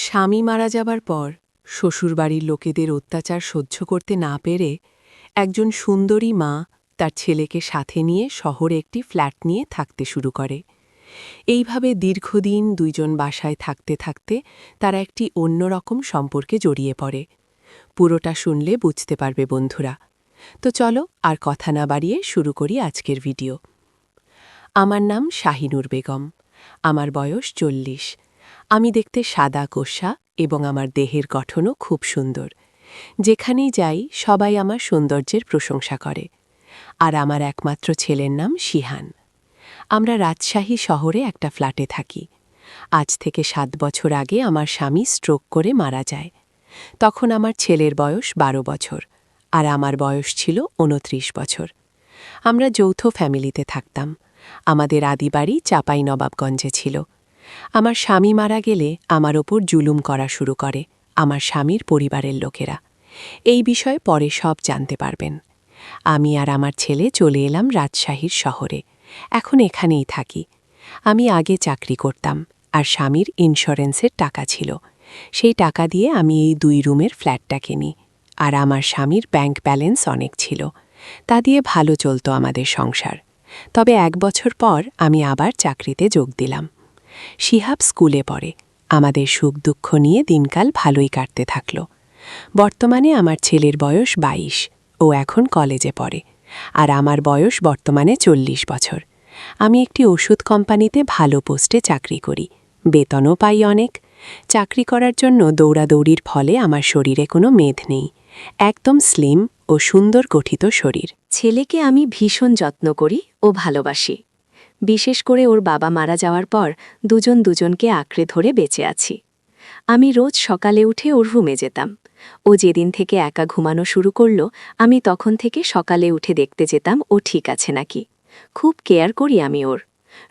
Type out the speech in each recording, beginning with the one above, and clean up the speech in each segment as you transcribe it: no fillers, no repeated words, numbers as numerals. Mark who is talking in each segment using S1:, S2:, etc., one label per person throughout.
S1: স্বামী মারা যাবার পর শ্বশুরবাড়ির লোকেদের অত্যাচার সহ্য করতে না পেরে একজন সুন্দরী মা তার ছেলেকে সাথে নিয়ে শহরে একটি ফ্ল্যাট নিয়ে থাকতে শুরু করে। এইভাবে দীর্ঘদিন দুইজন বাসায় থাকতে থাকতে তারা একটি অন্যরকম সম্পর্কে জড়িয়ে পড়ে। পুরোটা শুনলে বুঝতে পারবে বন্ধুরা। তো চলো আর কথা না বাড়িয়ে শুরু করি আজকের ভিডিও। আমার নাম শাহিনুর বেগম। আমার বয়স 40। আমি দেখতে সাদা কোষা এবং আমার দেহের গঠনও খুব সুন্দর। যেখানেই যাই সবাই আমার সৌন্দর্যের প্রশংসা করে। আর আমার একমাত্র ছেলের নাম শিহান। আমরা রাজশাহী শহরে একটা ফ্ল্যাটে থাকি। আজ থেকে 7 বছর আগে আমার স্বামী স্ট্রোক করে মারা যায়। তখন আমার ছেলের বয়স 12 বছর আর আমার বয়স ছিল 29 বছর। আমরা যৌথ ফ্যামিলিতে থাকতাম। আমাদের আদিবাড়ি চাঁপাইনবাবগঞ্জে ছিল। আমার স্বামী মারা গেলে আমার ওপর জুলুম করা শুরু করে আমার স্বামীর পরিবারের লোকেরা। এই বিষয়ে পরে সব জানতে পারবেন। আমি আর আমার ছেলে চলে এলাম রাজশাহীর শহরে। এখন এখানেই থাকি। আমি আগে চাকরি করতাম আর স্বামীর ইন্স্যুরেন্সের টাকা ছিল। সেই টাকা দিয়ে আমি এই 2 রুমের ফ্ল্যাটটা কিনি। আর আমার স্বামীর ব্যাংক ব্যালেন্স অনেক ছিল। তা দিয়ে ভালো চলত আমাদের সংসার। তবে 1 বছর পর আমি আবার চাকরিতে যোগ দিলাম। শিহাব স্কুলে পড়ে। আমাদের সুখ দুঃখ নিয়ে দিনকাল ভালোই কাটতে থাকল। বর্তমানে আমার ছেলের বয়স 22। ও এখন কলেজে পড়ে। আর আমার বয়স বর্তমানে 40 বছর। আমি একটি ওষুধ কোম্পানিতে ভালো পোস্টে চাকরি করি। বেতনও পাই অনেক। চাকরি করার জন্য দৌড়াদৌড়ির ফলে আমার শরীরে কোনো মেদ নেই। একদম স্লিম ও সুন্দর গঠিত শরীর।
S2: ছেলেকে আমি ভীষণ যত্ন করি ও ভালোবাসি। বিশেষ করে ওর বাবা মারা যাওয়ার পর দুজন দুজনকে আঁকড়ে ধরে বেঁচে আছি। আমি রোজ সকালে উঠে ওর রুমে যেতাম। ও যেদিন থেকে একা ঘুমানো শুরু করল, আমি তখন থেকে সকালে উঠে দেখতে যেতাম ও ঠিক আছে নাকি। খুব কেয়ার করি আমি ওর।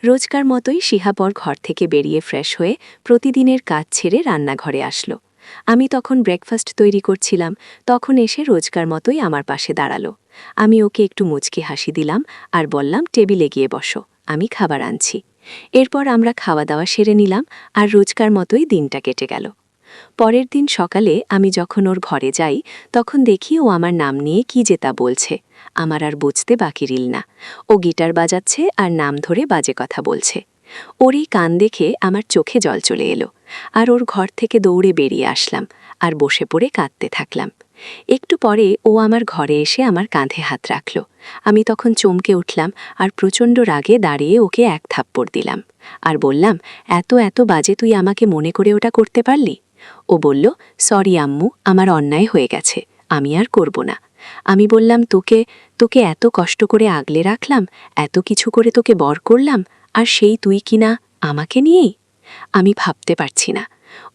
S2: রোজকার মতোই শিহাপর ঘর থেকে বেরিয়ে ফ্রেশ হয়ে প্রতিদিনের কাজ ছেড়ে রান্নাঘরে আসলো। আমি তখন ব্রেকফাস্ট তৈরি করছিলাম। তখন এসে রোজকার মতোই আমার পাশে দাঁড়ালো। আমি ওকে একটু মুচকি হাসি দিলাম আর বললাম, টেবিলে গিয়ে বসো, আমি খাবার আনছি। এরপর আমরা খাওয়া দাওয়া সেরে নিলাম আর রোজকার মতোই দিনটা কেটে গেল। পরের দিন সকালে আমি যখন ওর ঘরে যাই, তখন দেখি ও আমার নাম নিয়ে কি যে তা বলছে। আমার আর বুঝতে বাকি রইল না। ও গিটার বাজাচ্ছে আর নাম ধরে বাজে কথা বলছে। ওর এই কান দেখে আমার চোখে জল চলে এলো। আর ওর ঘর থেকে দৌড়ে বেরিয়ে আসলাম আর বসে পড়ে কাঁদতে থাকলাম। একটু পরে ও আমার ঘরে এসে আমার কাঁধে হাত রাখল। আমি তখন চমকে উঠলাম আর প্রচণ্ড রাগে দাঁড়িয়ে ওকে এক থাপ্পড় দিলাম আর বললাম, এত এত বাজে তুই আমাকে মনে করে ওটা করতে পারলি? ও বলল, সরি আম্মু, আমার অন্যায় হয়ে গেছে, আমি আর করব না। আমি বললাম, তোকে তোকে এত কষ্ট করে আগলে রাখলাম, এত কিছু করে তোকে বর করলাম, আর সেই তুই কিনা আমাকে নিয়েই? আমি ভাবতে পারছি না।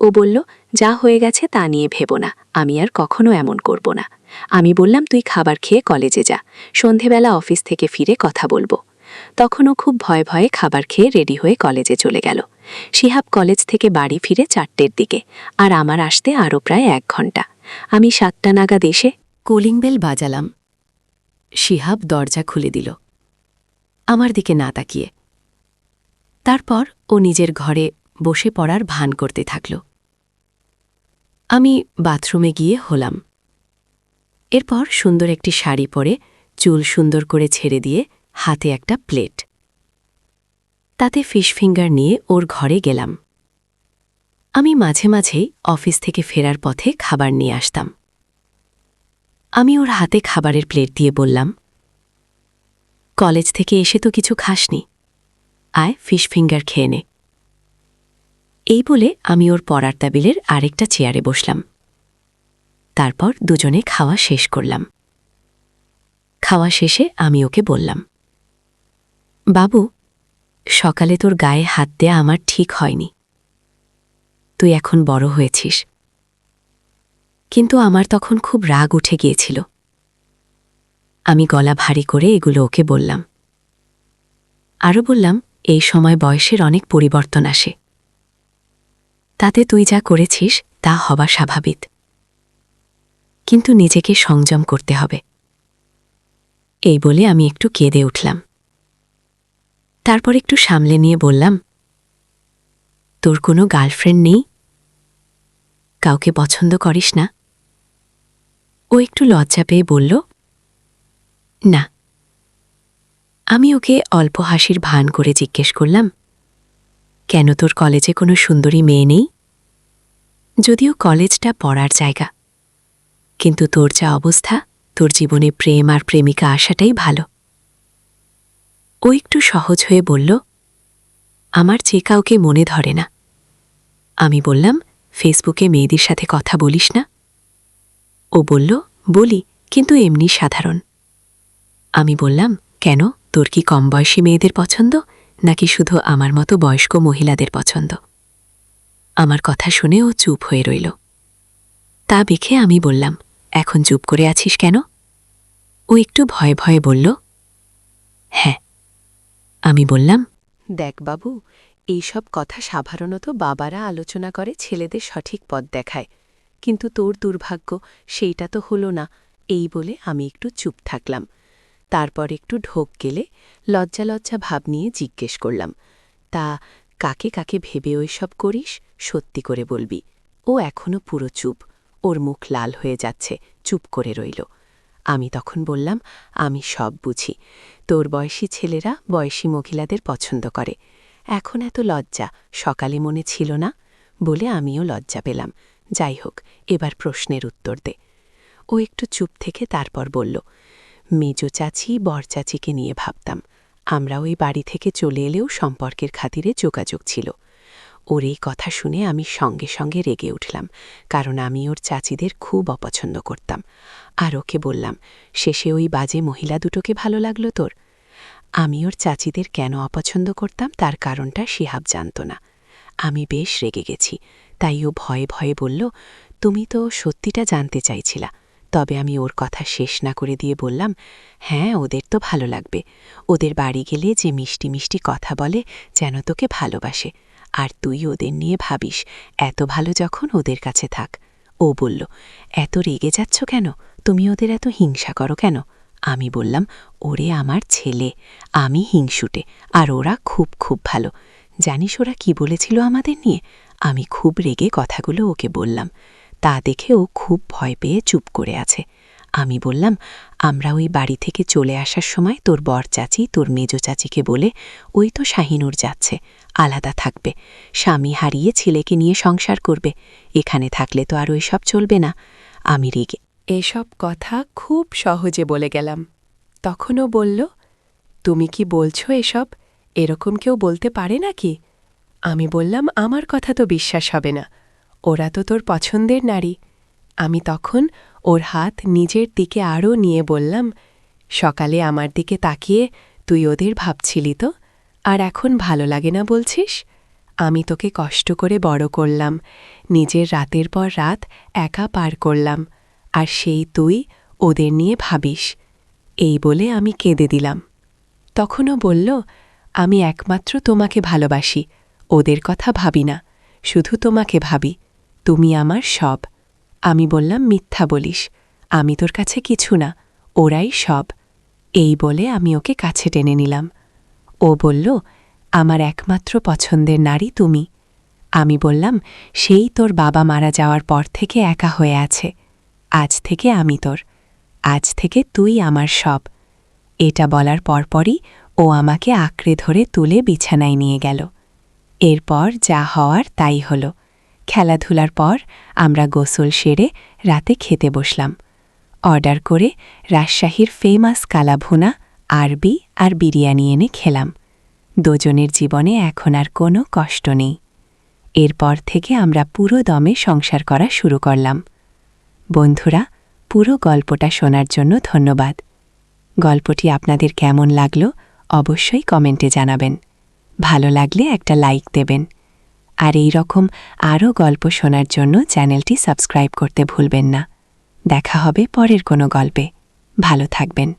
S2: ও বলল, যা হয়ে গেছে তা নিয়ে ভেবো না, আমি আর কখনো এমন করব না। আমি বললাম, তুই খাবার খেয়ে কলেজে যা, সন্ধেবেলা অফিস থেকে ফিরে কথা বলবো। তখনও খুব ভয়ে ভয়ে খাবার খেয়ে রেডি হয়ে কলেজে চলে গেল। শিহাব কলেজ থেকে বাড়ি ফিরে 4টের দিকে, আর আমার আসতে আরও প্রায় 1 ঘন্টা। আমি 7টা নাগাদ এসে কলিং বেল বাজালাম। শিহাব দরজা খুলে দিল, আমার দিকে না তাকিয়ে। তারপর ও নিজের ঘরে বসে পড়ার ভান করতে থাকল। আমি বাথরুমে গিয়ে হলাম। এরপর সুন্দর একটি শাড়ি পরে চুল সুন্দর করে ছেড়ে দিয়ে হাতে একটা প্লেট, তাতে ফিশ ফিঙ্গার নিয়ে ওর ঘরে গেলাম। আমি মাঝে মাঝেই অফিস থেকে ফেরার পথে খাবার নিয়ে আসতাম। আমি ওর হাতে খাবারের প্লেট দিয়ে বললাম, কলেজ থেকে এসে তো কিছু খাসনি, আয় ফিশ ফিঙ্গার খেয়ে নে। এই বলে আমি ওর পড়ার টেবিলের আরেকটা চেয়ারে বসলাম। তারপর দুজনে খাওয়া শেষ করলাম। খাওয়া শেষে আমি ওকে বললাম, বাবু, সকালে তোর গায়ে হাত দেয়া আমার ঠিক হয়নি। তুই এখন বড় হয়েছিস। কিন্তু আমার তখন খুব রাগ উঠে গিয়েছিল। আমি গলা ভারী করে এগুলো ওকে বললাম। আরও বললাম, এই সময় বয়সের অনেক পরিবর্তন আসে। তাতে তুই যা করেছিস তা হওয়া স্বাভাবিক। কিন্তু নিজেকে সংযম করতে হবে। এই বলে আমি একটু কেঁদে উঠলাম। তারপর একটু সামলে নিয়ে বললাম, তোর কোনো গার্লফ্রেন্ড নেই? কাউকে পছন্দ করিস না? ও একটু লজ্জা পেয়ে বলল, না। আমি ওকে অল্প হাসির ভান করে জিজ্ঞেস করলাম, কেন তোর কলেজে কোনো সুন্দরী মেয়ে নেই? যদিও কলেজটা পড়ার জায়গা, কিন্তু তোর যা অবস্থা, তোর জীবনে প্রেম আর প্রেমিকা আসাটাই ভালো। ও একটু সহজ হয়ে বলল, আমার যে কাউকে মনে ধরে না। আমি বললাম, ফেসবুকে মেয়েদের সাথে কথা বলিস না? ও বলল, বলি, কিন্তু এমনি সাধারণ। আমি বললাম, কেন, তোর কি কম বয়সী মেয়েদের পছন্দ, নাকি শুধু আমার মতো বয়স্ক মহিলাদের পছন্দ? আমার কথা শুনে ও চুপ হয়ে রইল। তা দেখে আমি বললাম, এখন চুপ করে আছিস কেন? ও একটু ভয়ে ভয়ে বলল, হ্যাঁ। আমি বললাম,
S1: দেখ বাবু, এইসব কথা সাধারণত বাবারা আলোচনা করে ছেলেদের সঠিক পথ দেখায়, কিন্তু তোর দুর্ভাগ্য সেইটা তো হলো না। এই বলে আমি একটু চুপ থাকলাম। তারপর একটু ঢোক গেলে লজ্জা লজ্জা ভাব নিয়ে জিজ্ঞেস করলাম, তা কাকে কাকে ভেবে ওইসব করিস, সত্যি করে বলবি। ও এখনো পুরো চুপ, ওর মুখ লাল হয়ে যাচ্ছে, চুপ করে রইল। আমি তখন বললাম, আমি সব বুঝি। তোর বয়সী ছেলেরা বয়সী মহিলাদের পছন্দ করে। এখন এত লজ্জা সকালে মনে ছিল না বলে আমিও লজ্জা পেলাম। যাই হোক, এবার প্রশ্নের উত্তর দে। ও একটু চুপ থেকে তারপর বলল, মেজো চাচি বর চাচিকে নিয়ে ভাবতাম। আমরা ওই বাড়ি থেকে চলে এলেও সম্পর্কের খাতিরে যোগাযোগ ছিল। ওর এই কথা শুনে আমি সঙ্গে সঙ্গে রেগে উঠলাম, কারণ আমি ওর চাচিদের খুব অপছন্দ করতাম। আর ওকে বললাম, শেষে ওই বাজে মহিলা দুটোকে ভালো লাগলো তোর? আমি ওর চাচিদের কেন অপছন্দ করতাম তার কারণটা শিহাব জানত না। আমি বেশ রেগে গেছি, তাই ও ভয়ে ভয়ে বলল, তুমি তো সত্যিটা জানতে চাইছিলা। তবে আমি ওর কথা শেষ না করে দিয়ে বললাম, হ্যাঁ, ওদের তো ভালো লাগবে। ওদের বাড়ি গেলে যে মিষ্টি মিষ্টি কথা বলে, যেন তোকে ভালোবাসে। আর তুই ওদের নিয়ে ভাবিস, এত ভালো যখন ওদের কাছে থাক। ও বলল, এত রেগে যাচ্ছ কেন? তুমি ওদের এত হিংসা করো কেন? আমি বললাম, ওরে আমার ছেলে, আমি হিংসুটে, আর ওরা খুব খুব ভালো। জানিস ওরা কি বলেছিল আমাদের নিয়ে? আমি খুব রেগে কথাগুলো ওকে বললাম। তা দেখে ও খুব ভয় পেয়ে চুপ করে আছে। আমি বললাম, আমরা ওই বাড়ি থেকে চলে আসার সময় তোর বর চাচি তোর মেজো চাচিকে বলে, ওই তো শাহিনুর যাচ্ছে, আলাদা থাকবে, স্বামী হারিয়ে ছেলেকে নিয়ে সংসার করবে, এখানে থাকলে তো আর ওইসব চলবে না। আমি রেগে এসব কথা খুব সহজে বলে গেলাম। তখনও বলল, তুমি কি বলছো এসব? এরকম কেউ বলতে পারে নাকি? আমি বললাম, আমার কথা তো বিশ্বাস হবে না, ওরা তো তোর পছন্দের নারী। আমি তখন ওর হাত নিজের দিকে আরও নিয়ে বললাম, সকালে আমার দিকে তাকিয়ে তুই ওদের ভাবছিলি তো, আর এখন ভালো লাগে না বলছিস? আমি তোকে কষ্ট করে বড় করলাম, নিজের রাতের পর রাত একা পার করলাম, আর সেই তুই ওদের নিয়ে ভাবিস। এই বলে আমি কেঁদে দিলাম। তখনও বলল, আমি একমাত্র তোমাকে ভালোবাসি, ওদের কথা ভাবি না, শুধু তোমাকে ভাবি, তুমি আমার সব। আমি বললাম, মিথ্যা বলিস, আমি তোর কাছে কিছু না, ওরাই সব। এই বলে আমি ওকে কাছে টেনে নিলাম। ও বলল, আমার একমাত্র পছন্দের নারী তুমি। আমি বললাম, সেই তোর বাবা মারা যাওয়ার পর থেকে একা হয়ে আছে, আজ থেকে আমি তোর, আজ থেকে তুই আমার সব। এটা বলার পরপরই ও আমাকে আঁকড়ে ধরে তুলে বিছানায় নিয়ে গেল। এরপর যা হওয়ার তাই হল। খেলাধুলার পর আমরা গোসল সেরে রাতে খেতে বসলাম। অর্ডার করে রাজশাহীর ফেমাস কালাভুনা, আরবি আর বিরিয়ানি এনে খেলাম। দুজনের জীবনে এখন আর কোনো কষ্ট নেই। এরপর থেকে আমরা পুরো দমে সংসার করা শুরু করলাম। বন্ধুরা, পুরো গল্পটা শোনার জন্য ধন্যবাদ। গল্পটি আপনাদের কেমন লাগলো অবশ্যই কমেন্টে জানাবেন। ভালো লাগলে একটা লাইক দেবেন। আর এই রকম আরও গল্প শোনার জন্য চ্যানেলটি সাবস্ক্রাইব করতে ভুলবেন না। দেখা হবে পরের কোনো গল্পে। ভালো থাকবেন।